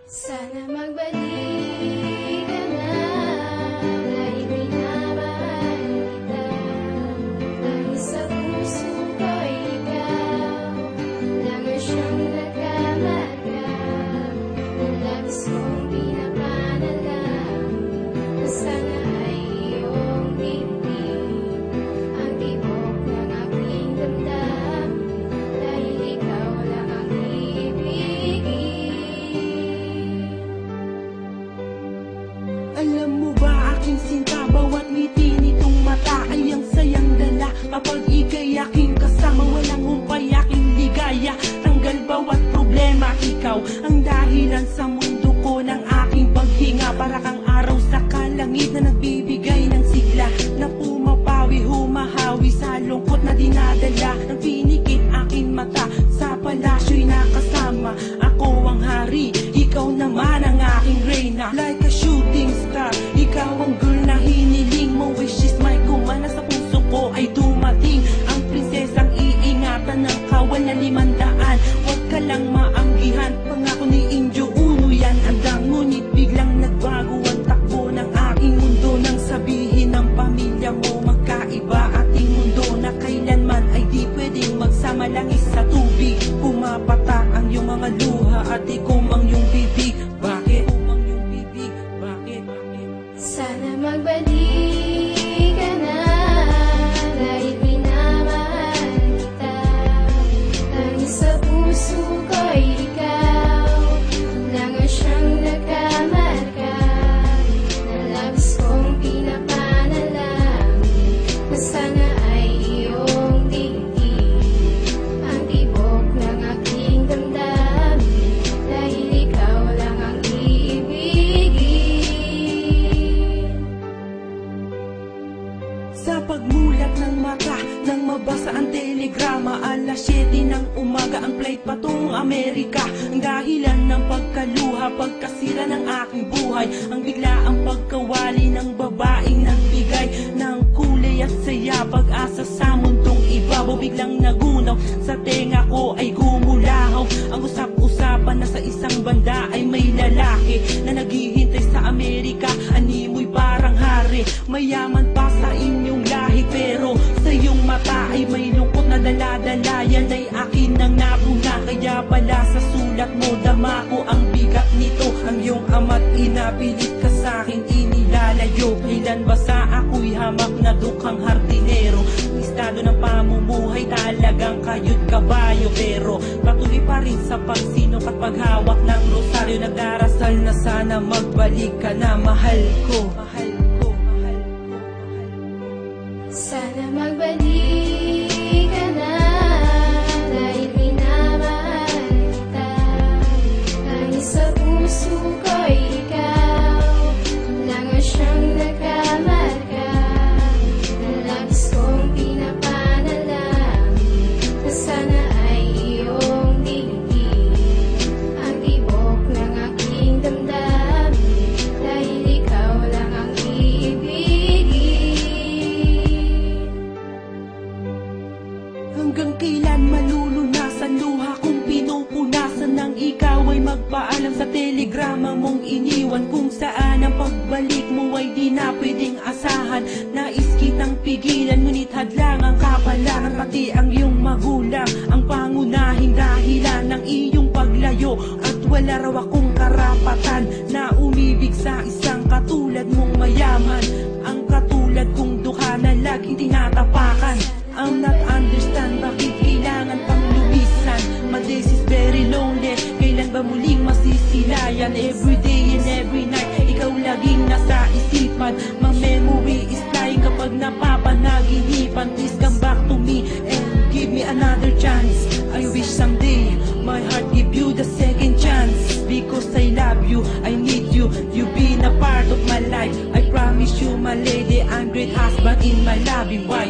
Sana magbalik ka na, dahil minamahal kita. Dahil sa puso ko'y ikaw lang ang siyang nagkamarka. Ang labis kong pinapanalang na sana ay iyong tingin ang tibok ng aking damdamin, dahil ikaw lang ang ibigin. Alam mo ba aking sinta, bawat ngiti nitong mata ay ang sayang dala. Kapag ika'y aking kasama, walang humpay aking ligaya. Tanggal bawat problema, ikaw ang dahilan sa mundo ko ng aking paghinga. Para kang araw sa kalangit na nagbibigay ng sigla, na pumapawi, humahawi sa lungkot na dinadala ng pinikit aking mata. Sa palasyo'y nakasama, ako ang hari, ikaw naman ang aking reyna. Like a shooting star, ikaw ang girl na hiniling mo. Wishes may kumana sa puso ko ay dumating. Ang prinsesang iingatan ng kawal na 500. Huwag ka lang maanggihan, pangako ni Indio Uno yan andang. Ngunit biglang nagbago ang takbo ng aking mundo, nang sabihin ng pamilya mo magkaiba ating mundo, na kailanman ay di pwedeng magsama langis sa tubig. Pumapatak ang iyong mga luha at ikumang iyong bibig. Bakit? Bakit? Sana magbalik ka na, dahil minamahal kita. Dahil sa puso ko'y ikaw lang ang siyang nagkamarka. Na labis kong pinapanalang na sana ay iyong tingin ang tibok ng aking damdamin, dahil ikaw lang ang ibigin. Sa pagmulat ng mata, nang mabasa ang telegrama, alas 7 ng umaga ang flight patungong Amerika. Ang dahilan ng pagkaluha, pagkasira ng aking buhay, ang biglaang pagkawali ng babaeng nagbigay ng kulay at saya, pag-asa sa mundong ibabaw. Biglang nagunaw sa tenga ko ay gumulahaw ang usap-usapan na sa isang banda ay may lalaki na naghihintay sa Amerika. Animoy parang hari, mayaman pa sa inyong lahi, pero sa iyong mata ay may lungkot na dala-dala. Yan ay akin ang napuna, kaya pala sa sulat mo dama ko ang bigat nito. Ang iyong ama't inapilit ka sa'kin inilalayo. Kailan ba sa ako'y hamak na dukhang hardinero? Estado ng pamumuhay talagang kayu't kabayo, pero patuloy pa rin sa pagsinok at paghawak ng rosaryo. Nagdarasal na sana magbalik ka na, mahal ko. Sana magbalik ka na, dahil minamahal kita. Dahil sa puso ko'y ikaw lang ang siyang nagkamarka. Na labis kong pinapanalang na sana ay iyong tingin ang tibok ng aking damdamin, dahil ikaw lang ang ibigin. Hanggang kailan malulunasan luha kung pinupunasan ng ikaw ay magpaalam sa telegrama mong iniwan, kung saan ang pagbalik mo ay di na pwedeng asahan. Nais kitang pigilan ngunit hadlang ang kapalangan, pati ang iyong magulang ang pangunahing dahilan ng iyong paglayo. At wala raw akong karapatan na umibig sa isang katulad mong mayaman, ang katulad kong dukha na laging tinatapakan. I'm not understand bakit kailangan pang lumisan. My days is very lonely, kailan ba muling masisilayan? Every day and every night, ikaw laging nasa isipan. My memory is flying kapag napapanaginipan. Please come back to me and give me another chance. I wish someday my heart give you the second chance. Because I love you, I need you, you've been a part of my life. I promise you my lady, I'm great husband in my loving wife.